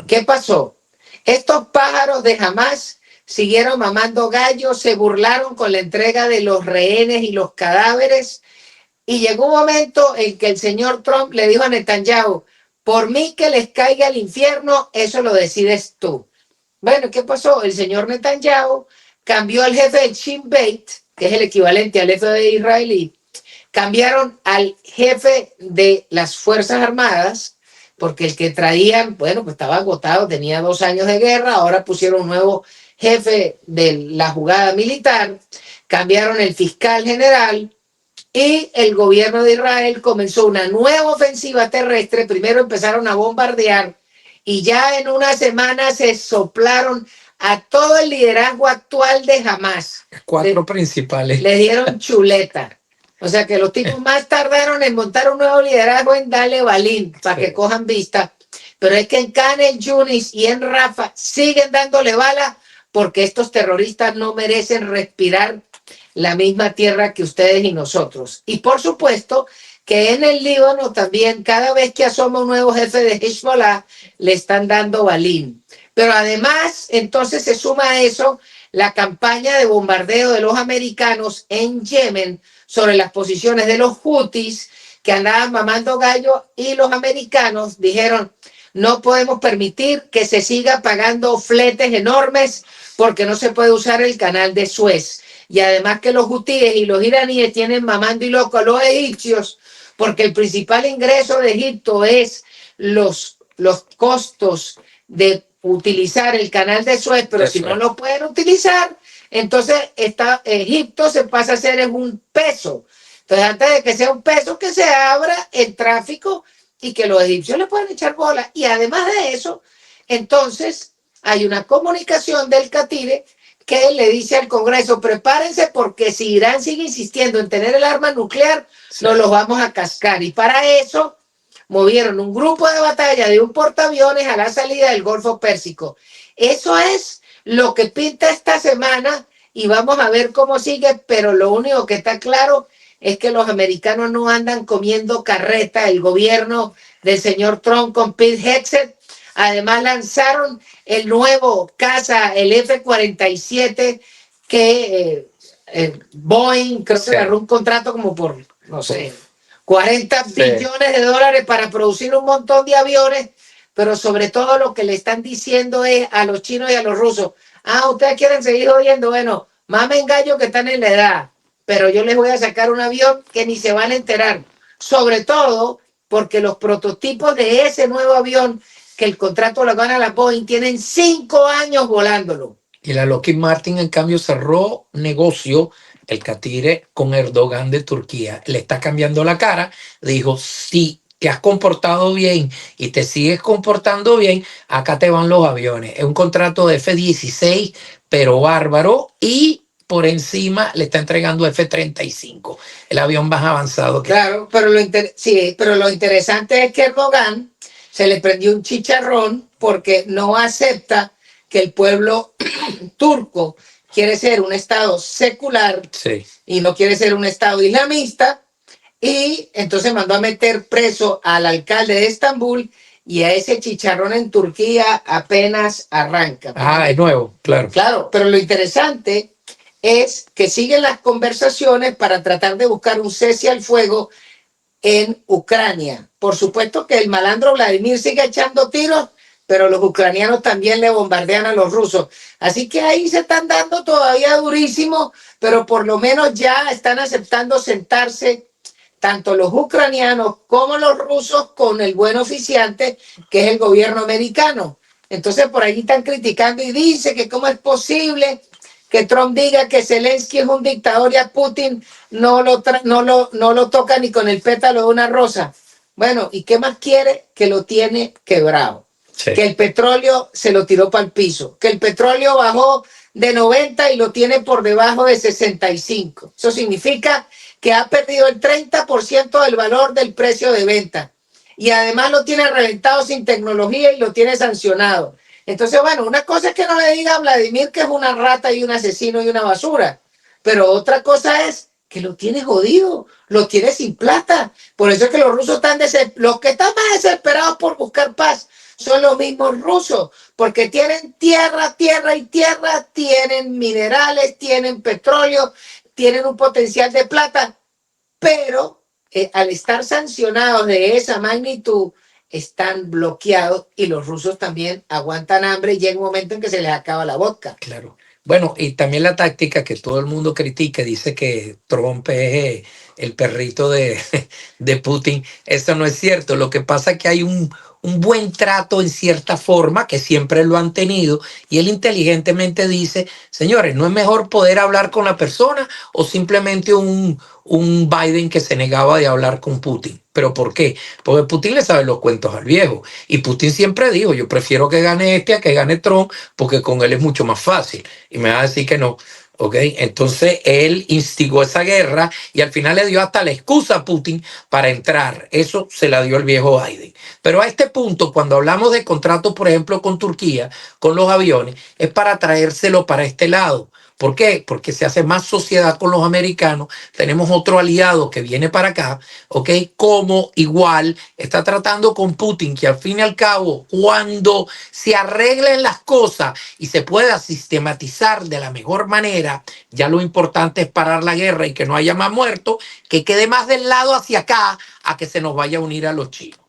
¿Qué pasó? Estos pájaros de Hamás siguieron mamando gallos, se burlaron con la entrega de los rehenes y los cadáveres, y llegó un momento en que el señor Trump le dijo a Netanyahu: por mí que les caiga el infierno, eso lo decides tú. Bueno, ¿qué pasó? El señor Netanyahu cambió al jefe del Shin Bet, que es el equivalente al jefe de israelí, cambiaron al jefe de las Fuerzas Armadas, porque el que traían, bueno, pues estaba agotado, tenía 2 años de guerra, ahora pusieron un nuevo jefe de la jugada militar, cambiaron el fiscal general, y el gobierno de Israel comenzó una nueva ofensiva terrestre. Primero empezaron a bombardear y ya en una semana se soplaron a todo el liderazgo actual de Hamás. 4 principales. Le dieron chuleta. O sea que los tipos más tardaron en montar un nuevo liderazgo en Dale Balín para que cojan vista. Pero es que en Khan el Yunis y en Rafa siguen dándole bala porque estos terroristas no merecen respirar la misma tierra que ustedes y nosotros. Y por supuesto que en el Líbano también, cada vez que asoma un nuevo jefe de Hezbollah, le están dando balín. Pero además, entonces se suma a eso la campaña de bombardeo de los americanos en Yemen sobre las posiciones de los hutis que andaban mamando gallo, y los americanos dijeron: no podemos permitir que se siga pagando fletes enormes porque no se puede usar el canal de Suez. Y además que los hutíes y los iraníes tienen mamando y loco a los egipcios, porque el principal ingreso de Egipto es los costos de utilizar el canal de Suez, pero si no lo pueden utilizar, entonces Egipto se pasa a ser un peso. Entonces, antes de que sea un peso, que se abra el tráfico y que los egipcios le puedan echar bola. Y además de eso, entonces hay una comunicación del Catire que le dice al Congreso: prepárense, porque si Irán sigue insistiendo en tener el arma nuclear, nos los vamos a cascar. Y para eso movieron un grupo de batalla de un portaaviones a la salida del Golfo Pérsico. Eso es lo que pinta esta semana y vamos a ver cómo sigue, pero lo único que está claro es que los americanos no andan comiendo carreta. El gobierno del señor Trump con Pete Hegseth, además lanzaron el nuevo caza, el F-47, que Boeing creo que agarró un contrato como por, no sé, 40 billones de dólares para producir un montón de aviones, pero sobre todo lo que le están diciendo es a los chinos y a los rusos: ustedes quieren seguir jodiendo, bueno, mamen gallo que están en la edad, pero yo les voy a sacar un avión que ni se van a enterar. Sobre todo porque los prototipos de ese nuevo avión, que el contrato lo gana la Boeing, tienen 5 años volándolo. Y la Lockheed Martin, en cambio, cerró negocio, el Catire, con Erdogan de Turquía. Le está cambiando la cara. Dijo: si te has comportado bien y te sigues comportando bien, acá te van los aviones. Es un contrato de F-16, pero bárbaro, y por encima le está entregando F-35, el avión más avanzado. Claro, pero pero lo interesante es que Erdogan se le prendió un chicharrón porque no acepta que el pueblo turco quiere ser un estado secular, sí, y no quiere ser un estado islamista, y entonces mandó a meter preso al alcalde de Estambul, y a ese chicharrón en Turquía apenas arranca. Es nuevo, claro. Claro, pero lo interesante es que siguen las conversaciones para tratar de buscar un cese al fuego en Ucrania. Por supuesto que el malandro Vladimir sigue echando tiros, pero los ucranianos también le bombardean a los rusos. Así que ahí se están dando todavía durísimo, pero por lo menos ya están aceptando sentarse tanto los ucranianos como los rusos con el buen oficiante, que es el gobierno americano. Entonces por ahí están criticando y dice que cómo es posible que Trump diga que Zelensky es un dictador y a Putin no lo toca ni con el pétalo de una rosa. Bueno, ¿y qué más quiere? Que lo tiene quebrado. Sí. Que el petróleo se lo tiró para el piso. Que el petróleo bajó de 90 y lo tiene por debajo de 65. Eso significa que ha perdido el 30% del valor del precio de venta. Y además lo tiene reventado sin tecnología y lo tiene sancionado. Entonces, bueno, una cosa es que no le diga a Vladimir que es una rata y un asesino y una basura, pero otra cosa es que lo tiene jodido, lo tiene sin plata. Por eso es que los rusos están los que están más desesperados por buscar paz son los mismos rusos, porque tienen tierra, tienen minerales, tienen petróleo, tienen un potencial de plata, pero al estar sancionados de esa magnitud, están bloqueados, y los rusos también aguantan hambre y llega un momento en que se les acaba la vodka. Claro. Bueno, y también la táctica que todo el mundo critica, dice que Trump es el perrito de Putin. Eso no es cierto. Lo que pasa es que hay un buen trato en cierta forma, que siempre lo han tenido, y él inteligentemente dice: señores, ¿no es mejor poder hablar con la persona o simplemente un Biden que se negaba de hablar con Putin? ¿Pero por qué? Porque Putin le sabe los cuentos al viejo, y Putin siempre dijo: yo prefiero que gane este a que gane Trump, porque con él es mucho más fácil. Y me va a decir que no. ¿Ok? Entonces él instigó esa guerra y al final le dio hasta la excusa a Putin para entrar. Eso se la dio el viejo Biden. Pero a este punto, cuando hablamos de contratos, por ejemplo, con Turquía, con los aviones, es para traérselo para este lado. ¿Por qué? Porque se hace más sociedad con los americanos. Tenemos otro aliado que viene para acá, ¿ok? Como igual está tratando con Putin, que al fin y al cabo, cuando se arreglen las cosas y se pueda sistematizar de la mejor manera, ya lo importante es parar la guerra y que no haya más muertos, que quede más del lado hacia acá a que se nos vaya a unir a los chinos.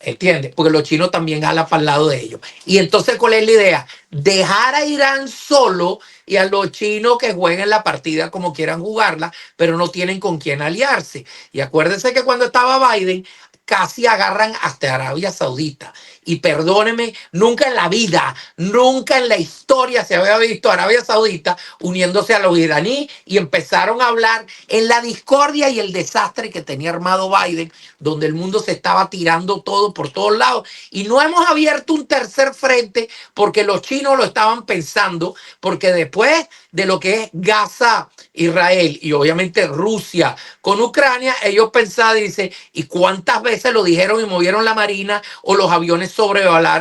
¿Entiendes? Porque los chinos también jalan para el lado de ellos. Y entonces, ¿cuál es la idea? Dejar a Irán solo y a los chinos que jueguen la partida como quieran jugarla, pero no tienen con quién aliarse. Y acuérdense que cuando estaba Biden, casi agarran hasta Arabia Saudita. Y perdónenme, nunca en la vida, nunca en la historia se había visto a Arabia Saudita uniéndose a los iraníes y empezaron a hablar en la discordia y el desastre que tenía armado Biden, donde el mundo se estaba tirando todo por todos lados. Y no hemos abierto un tercer frente porque los chinos lo estaban pensando, porque después de lo que es Gaza, Israel y obviamente Rusia con Ucrania, ellos pensaban, dice, ¿y cuántas veces lo dijeron y movieron la marina o los aviones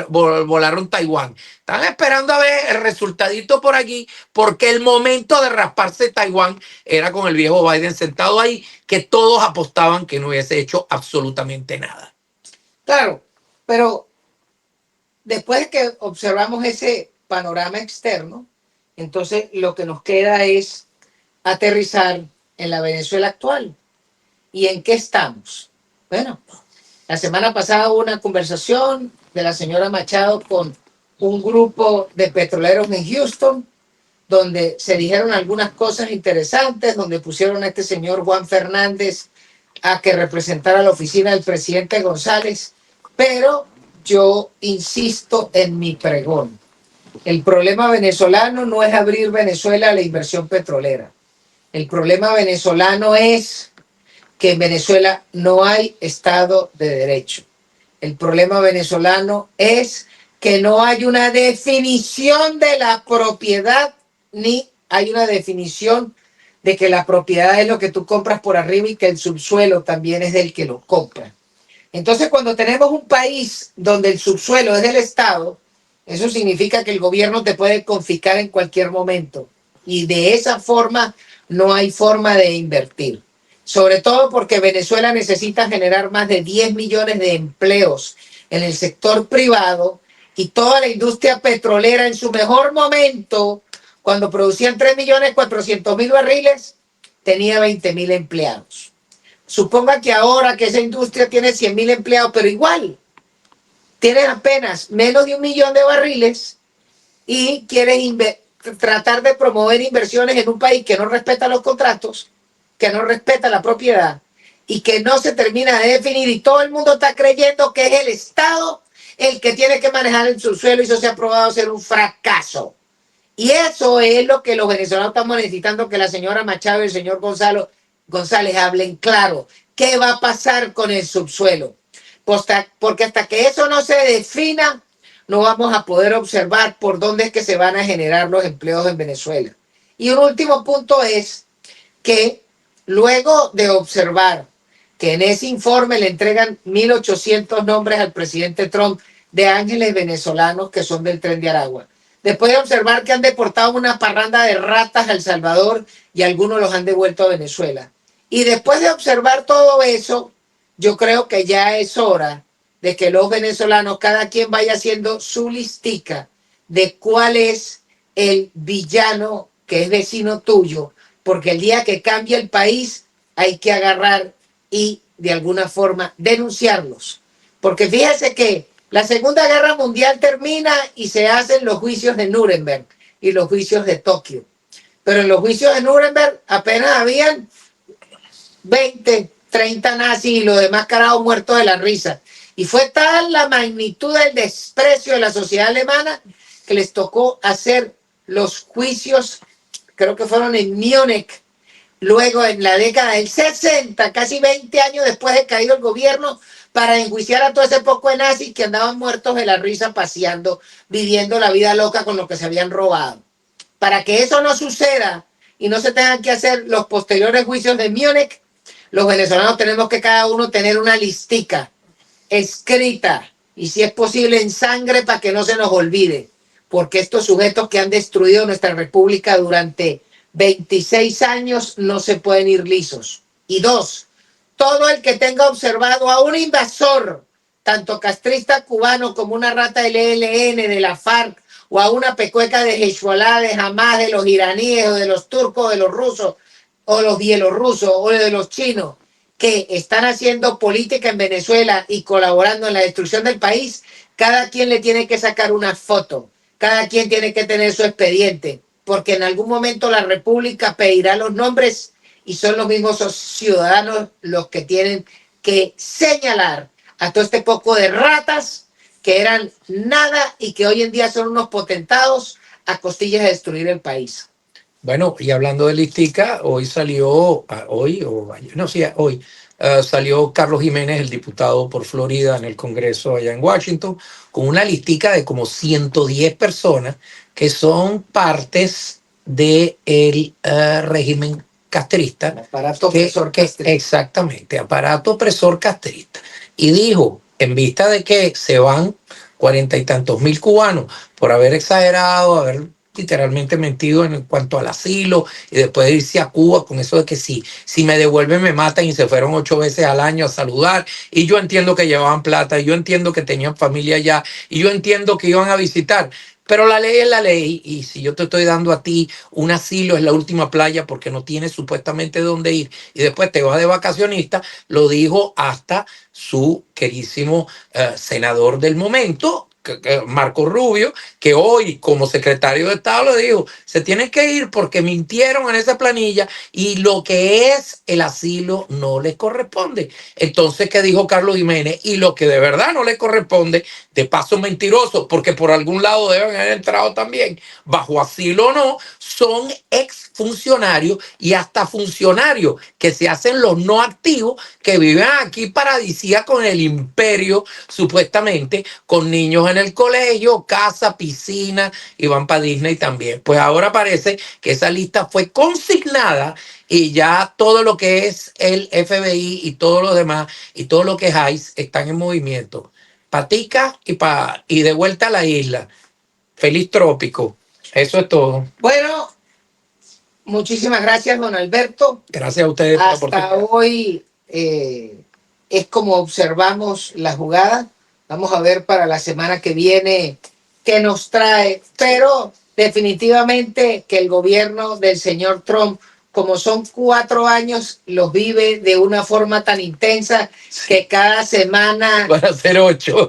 volaron Taiwán? Están esperando a ver el resultadito por aquí, porque el momento de rasparse Taiwán era con el viejo Biden sentado ahí, que todos apostaban que no hubiese hecho absolutamente nada. Claro, pero después de que observamos ese panorama externo, entonces lo que nos queda es aterrizar en la Venezuela actual. ¿Y en qué estamos? Bueno, la semana pasada hubo una conversación de la señora Machado con un grupo de petroleros en Houston, donde se dijeron algunas cosas interesantes, donde pusieron a este señor Juan Fernández a que representara la oficina del presidente González, pero yo insisto en mi pregón. El problema venezolano no es abrir Venezuela a la inversión petrolera. El problema venezolano es que en Venezuela no hay Estado de Derecho. El problema venezolano es que no hay una definición de la propiedad, ni hay una definición de que la propiedad es lo que tú compras por arriba y que el subsuelo también es del que lo compra. Entonces, cuando tenemos un país donde el subsuelo es del Estado, eso significa que el gobierno te puede confiscar en cualquier momento. Y de esa forma no hay forma de invertir. Sobre todo porque Venezuela necesita generar más de 10 millones de empleos en el sector privado, y toda la industria petrolera en su mejor momento, cuando producían 3.400.000 barriles, tenía 20.000 empleados. Suponga que ahora que esa industria tiene 100.000 empleados, pero igual, tiene apenas menos de 1 millón de barriles y quieren tratar de promover inversiones en un país que no respeta los contratos, que no respeta la propiedad y que no se termina de definir, y todo el mundo está creyendo que es el Estado el que tiene que manejar el subsuelo, y eso se ha probado ser un fracaso. Y eso es lo que los venezolanos estamos necesitando, que la señora Machado y el señor González hablen claro. ¿Qué va a pasar con el subsuelo? Porque hasta que eso no se defina, no vamos a poder observar por dónde es que se van a generar los empleos en Venezuela. Y un último punto es que luego de observar que en ese informe le entregan 1.800 nombres al presidente Trump de ángeles venezolanos que son del Tren de Aragua, después de observar que han deportado una parranda de ratas a El Salvador y algunos los han devuelto a Venezuela, y después de observar todo eso, yo creo que ya es hora de que los venezolanos, cada quien vaya haciendo su listica de cuál es el villano que es vecino tuyo, porque el día que cambie el país hay que agarrar y de alguna forma denunciarlos. Porque fíjese que la Segunda Guerra Mundial termina y se hacen los juicios de Nuremberg y los juicios de Tokio. Pero en los juicios de Nuremberg apenas habían 20, 30 nazis y los demás carados muertos de la risa. Y fue tal la magnitud del desprecio de la sociedad alemana que les tocó hacer los juicios, creo que fueron en Múnich, luego en la década del 60, casi 20 años después de caído el gobierno, para enjuiciar a todo ese poco de nazis que andaban muertos de la risa paseando, viviendo la vida loca con lo que se habían robado. Para que eso no suceda y no se tengan que hacer los posteriores juicios de Múnich, los venezolanos tenemos que cada uno tener una listica escrita, y si es posible en sangre, para que no se nos olvide, porque estos sujetos que han destruido nuestra república durante 26 años no se pueden ir lisos. Y dos, todo el que tenga observado a un invasor, tanto castrista cubano como una rata del ELN, de la FARC, o a una pecueca de Hezbollah, de Hamas, de los iraníes, o de los turcos, o de los rusos, o los bielorrusos, o de los chinos, que están haciendo política en Venezuela y colaborando en la destrucción del país, cada quien le tiene que sacar una foto, cada quien tiene que tener su expediente, porque en algún momento la República pedirá los nombres y son los mismos ciudadanos los que tienen que señalar a todo este poco de ratas que eran nada y que hoy en día son unos potentados a costillas de destruir el país. Bueno, y hablando de listica, hoy salió, salió Carlos Jiménez, el diputado por Florida en el Congreso allá en Washington, con una listica de como 110 personas que son partes del régimen castrista. Aparato opresor castrista. Exactamente, aparato opresor castrista. Y dijo, en vista de que se van 40 y tantos mil cubanos por haber exagerado, haber literalmente mentido en cuanto al asilo y después de irse a Cuba con eso de que si me devuelven me matan, y se fueron 8 veces al año a saludar, y yo entiendo que llevaban plata, y yo entiendo que tenían familia allá, y yo entiendo que iban a visitar, pero la ley es la ley, y si yo te estoy dando a ti un asilo, es la última playa porque no tienes supuestamente dónde ir y después te vas de vacacionista. Lo dijo hasta su querísimo senador del momento, Marco Rubio, que hoy como secretario de Estado le dijo, se tienen que ir porque mintieron en esa planilla y lo que es el asilo no les corresponde. Entonces, ¿qué dijo Carlos Jiménez? Y lo que de verdad no les corresponde, de paso mentiroso, porque por algún lado deben haber entrado también, bajo asilo o no, son exfuncionarios y hasta funcionarios que se hacen los no activos, que viven aquí paradisíacos en el imperio, supuestamente, con niños en el colegio, casa, piscina, y van para Disney también. Pues ahora parece que esa lista fue consignada y ya todo lo que es el FBI y todo lo demás y todo lo que es ICE están en movimiento. Patica y de vuelta a la isla. Feliz trópico. Eso es todo. Bueno, muchísimas gracias, don Alberto. Gracias a ustedes por la oportunidad. Hasta hoy es como observamos la jugada. Vamos a ver para la semana que viene qué nos trae, pero definitivamente que el gobierno del señor Trump, como son 4 años, los vive de una forma tan intensa que cada semana... Van a ser 8.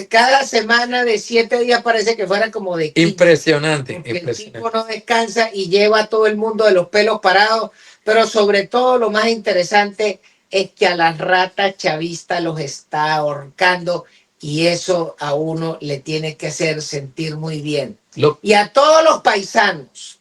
Cada semana de 7 días parece que fuera como de 15. Impresionante. El tipo no descansa y lleva a todo el mundo de los pelos parados, pero sobre todo lo más interesante es que a las ratas chavistas los está ahorcando y eso a uno le tiene que hacer sentir muy bien. Y a todos los paisanos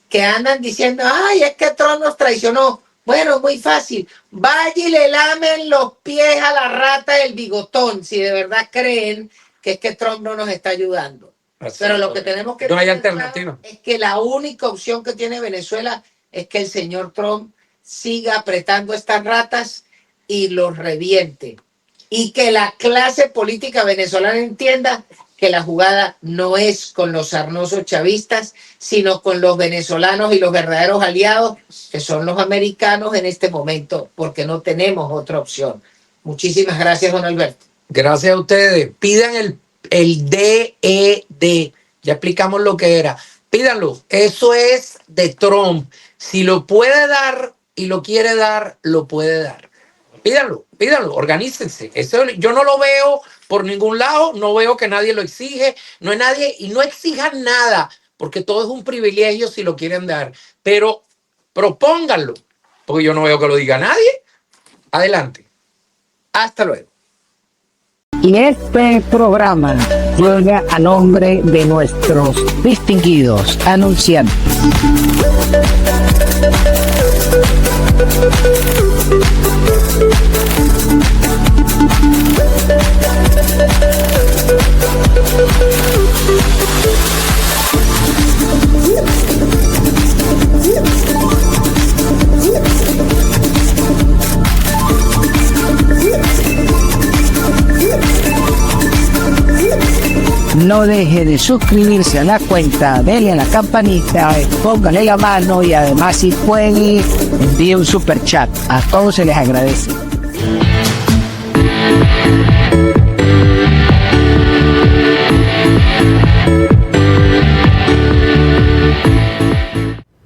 que andan diciendo, ay, es que Trump nos traicionó. Bueno, muy fácil. Vaya y le lamen los pies a la rata del bigotón si de verdad creen que es que Trump no nos está ayudando. Pero lo que tenemos que no hay tener alternativa. claro es que la única opción que tiene Venezuela es que el señor Trump siga apretando estas ratas y los reviente. Y que la clase política venezolana entienda que la jugada no es con los sarnosos chavistas, sino con los venezolanos y los verdaderos aliados, que son los americanos en este momento, porque no tenemos otra opción. Muchísimas gracias, don Alberto. Gracias a ustedes. Pidan el DED. Ya explicamos lo que era. Pídanlo. Eso es de Trump. Si lo puede dar y lo quiere dar, lo puede dar. Pídanlo, organícense. Eso yo no lo veo por ningún lado, no veo que nadie lo exige, no hay nadie y no exijan nada, porque todo es un privilegio si lo quieren dar, pero propónganlo, porque yo no veo que lo diga nadie. Adelante. Hasta luego. Y este programa llega a nombre de nuestros distinguidos anunciantes. no deje de suscribirse a la cuenta, denle a la campanita, póngale la mano y además si puede envíe un super chat. A todos se les agradece.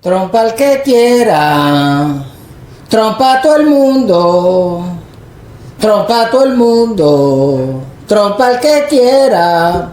Trompa al que quiera, trompa a todo el mundo, trompa a todo el mundo, trompa al que quiera,